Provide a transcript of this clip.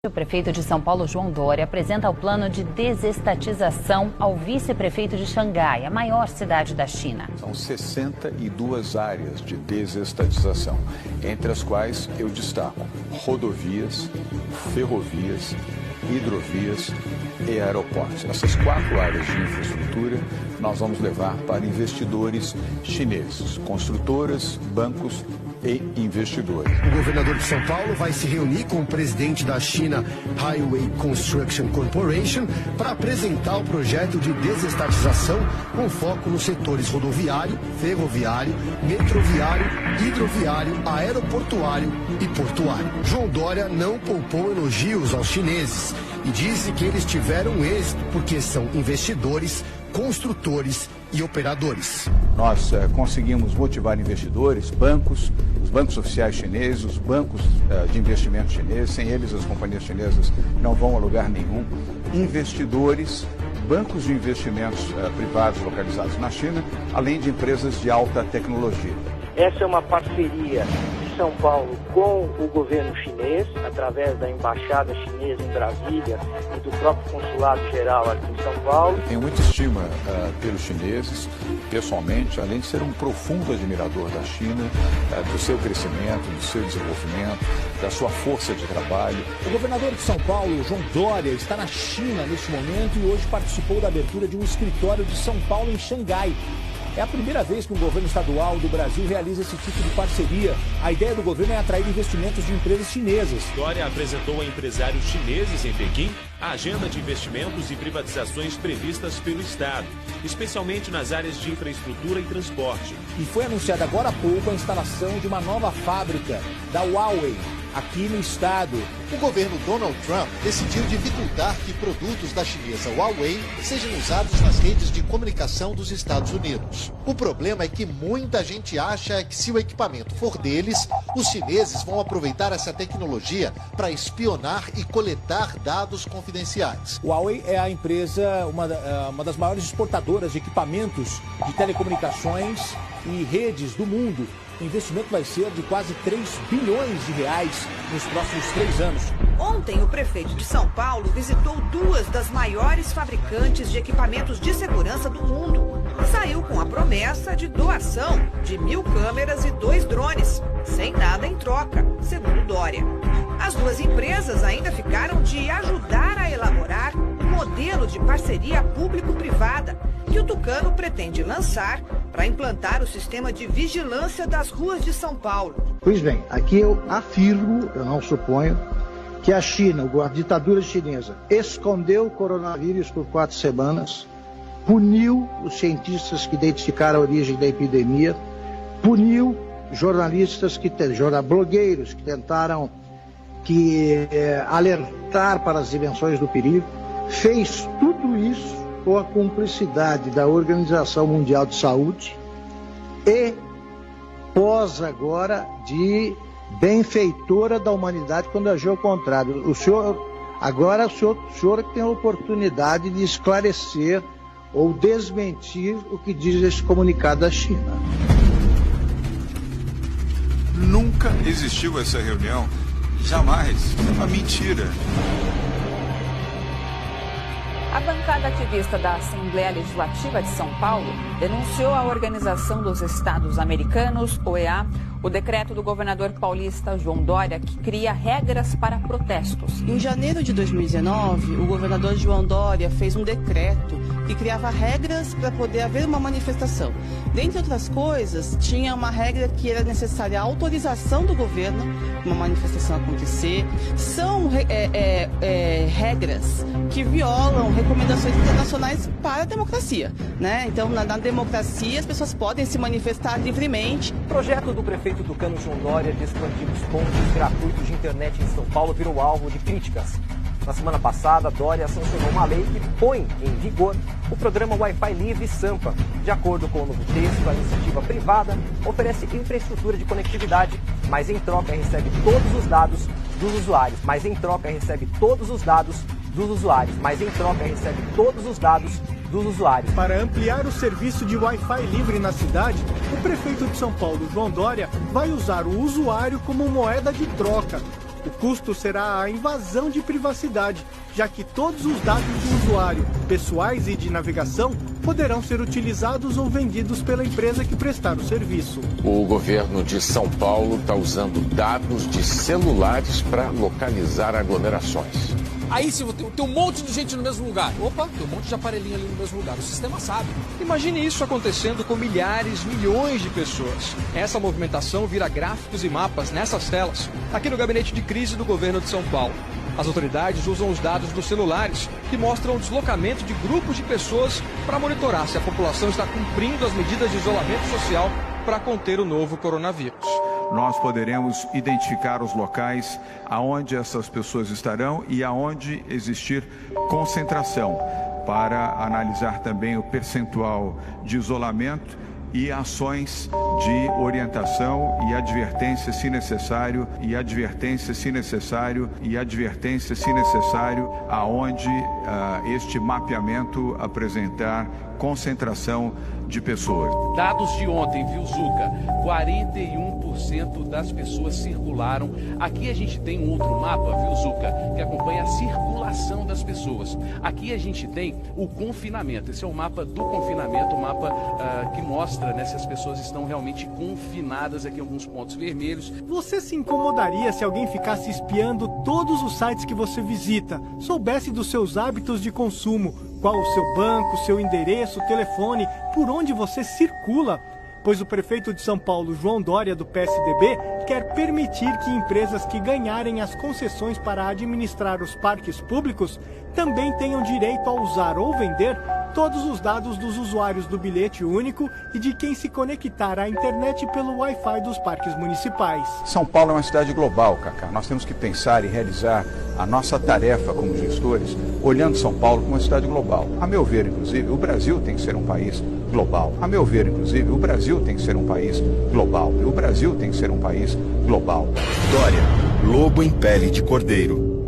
O prefeito de São Paulo, João Dória, apresenta o plano de desestatização ao vice-prefeito de Xangai, a maior cidade da China. São 62 áreas de desestatização, entre as quais eu destaco rodovias, ferrovias, hidrovias e aeroportos. Essas 4 áreas de infraestrutura nós vamos levar para investidores chineses, construtoras, bancos e investidores. O governador de São Paulo vai se reunir com o presidente da China Highway Construction Corporation para apresentar o projeto de desestatização com foco nos setores rodoviário, ferroviário, metroviário, hidroviário, aeroportuário e portuário. João Dória não poupou elogios aos chineses e disse que eles tiveram êxito porque são investidores, construtores e operadores. Nós conseguimos motivar investidores, bancos, os bancos oficiais chineses, os bancos de investimento chineses. Sem eles, as companhias chinesas não vão a lugar nenhum. Investidores, bancos de investimentos privados localizados na China, além de empresas de alta tecnologia. Essa é uma parceria de São Paulo com o governo chinês, através da embaixada chinesa em Brasília e do próprio consulado geral aqui em São Paulo. Tenho muita estima pelos chineses, pessoalmente, além de ser um profundo admirador da China, do seu crescimento, do seu desenvolvimento, da sua força de trabalho. O governador de São Paulo, João Dória, está na China neste momento e hoje participou da abertura de um escritório de São Paulo em Xangai. É a primeira vez que um governo estadual do Brasil realiza esse tipo de parceria. A ideia do governo é atrair investimentos de empresas chinesas. Dória apresentou a empresários chineses em Pequim a agenda de investimentos e privatizações previstas pelo Estado, especialmente nas áreas de infraestrutura e transporte. E foi anunciada agora há pouco a instalação de uma nova fábrica da Huawei aqui no estado. O governo Donald Trump decidiu dificultar que produtos da chinesa Huawei sejam usados nas redes de comunicação dos Estados Unidos. O problema é que muita gente acha que se o equipamento for deles, os chineses vão aproveitar essa tecnologia para espionar e coletar dados confidenciais. Huawei é a empresa, uma das maiores exportadoras de equipamentos de telecomunicações e redes do mundo. O investimento vai ser de quase 3 bilhões de reais nos próximos 3 anos. Ontem, o prefeito de São Paulo visitou 2 das maiores fabricantes de equipamentos de segurança do mundo. Saiu com a promessa de doação de 1.000 câmeras e 2 drones, sem nada em troca, segundo Dória. As 2 empresas ainda ficaram de ajudar a elaborar um modelo de parceria público-privada que o tucano pretende lançar para implantar o sistema de vigilância das ruas de São Paulo. Pois bem, aqui eu afirmo, eu não suponho, que a China, a ditadura chinesa, escondeu o coronavírus por 4 semanas, puniu os cientistas que identificaram a origem da epidemia, puniu jornalistas, blogueiros que tentaram alertar para as dimensões do perigo, fez tudo isso com a cumplicidade da Organização Mundial de Saúde e pós agora de benfeitora da humanidade quando agiu ao contrário. O senhor tem a oportunidade de esclarecer ou desmentir o que diz esse comunicado da China. Nunca existiu essa reunião, jamais. É uma mentira. A bancada ativista da Assembleia Legislativa de São Paulo denunciou a Organização dos Estados Americanos, OEA, o decreto do governador paulista João Dória, que cria regras para protestos. Em janeiro de 2019, o governador João Dória fez um decreto que criava regras para poder haver uma manifestação. Dentre outras coisas, tinha uma regra que era necessária a autorização do governo para uma manifestação acontecer. São regras que violam recomendações internacionais para a democracia, né? Então, na democracia, as pessoas podem se manifestar livremente. O projeto do prefeito tucano João Dória de expandir os pontos gratuitos de internet em São Paulo virou alvo de críticas. Na semana passada, Dória sancionou uma lei que põe em vigor o programa Wi-Fi Livre Sampa. De acordo com o novo texto, a iniciativa privada oferece infraestrutura de conectividade, mas em troca recebe todos os dados dos usuários. Para ampliar o serviço de Wi-Fi livre na cidade, o prefeito de São Paulo, João Dória, vai usar o usuário como moeda de troca. O custo será a invasão de privacidade, já que todos os dados do usuário, pessoais e de navegação, poderão ser utilizados ou vendidos pela empresa que prestar o serviço. O governo de São Paulo está usando dados de celulares para localizar aglomerações. Aí se tem um monte de gente no mesmo lugar. Opa, tem um monte de aparelhinho ali no mesmo lugar. O sistema sabe. Imagine isso acontecendo com milhares, milhões de pessoas. Essa movimentação vira gráficos e mapas nessas telas, aqui no gabinete de crise do governo de São Paulo. As autoridades usam os dados dos celulares, que mostram o deslocamento de grupos de pessoas para monitorar se a população está cumprindo as medidas de isolamento social para conter o novo coronavírus. Nós poderemos identificar os locais aonde essas pessoas estarão e aonde existir concentração, para analisar também o percentual de isolamento e ações de orientação e advertência se necessário, aonde este mapeamento apresentar concentração de pessoas. Dados de ontem, viu, Zuca? 41% das pessoas circularam. Aqui a gente tem um outro mapa, viu, Zuca, que acompanha a circulação das pessoas. Aqui a gente tem o confinamento. Esse é o mapa do confinamento, o mapa que mostra, né, se as pessoas estão realmente confinadas aqui em alguns pontos vermelhos. Você se incomodaria se alguém ficasse espiando todos os sites que você visita, soubesse dos seus hábitos de consumo, qual o seu banco, seu endereço, telefone, por onde você circula? Pois o prefeito de São Paulo, João Dória, do PSDB, quer permitir que empresas que ganharem as concessões para administrar os parques públicos também tenham direito a usar ou vender todos os dados dos usuários do bilhete único e de quem se conectar à internet pelo Wi-Fi dos parques municipais. São Paulo é uma cidade global, Cacá. Nós temos que pensar e realizar a nossa tarefa como gestores, olhando São Paulo como uma cidade global. A meu ver, inclusive, o Brasil tem que ser um país global. A meu ver, inclusive, o Brasil tem que ser um país global. E o Brasil tem que ser um país global. Dória, lobo em pele de cordeiro.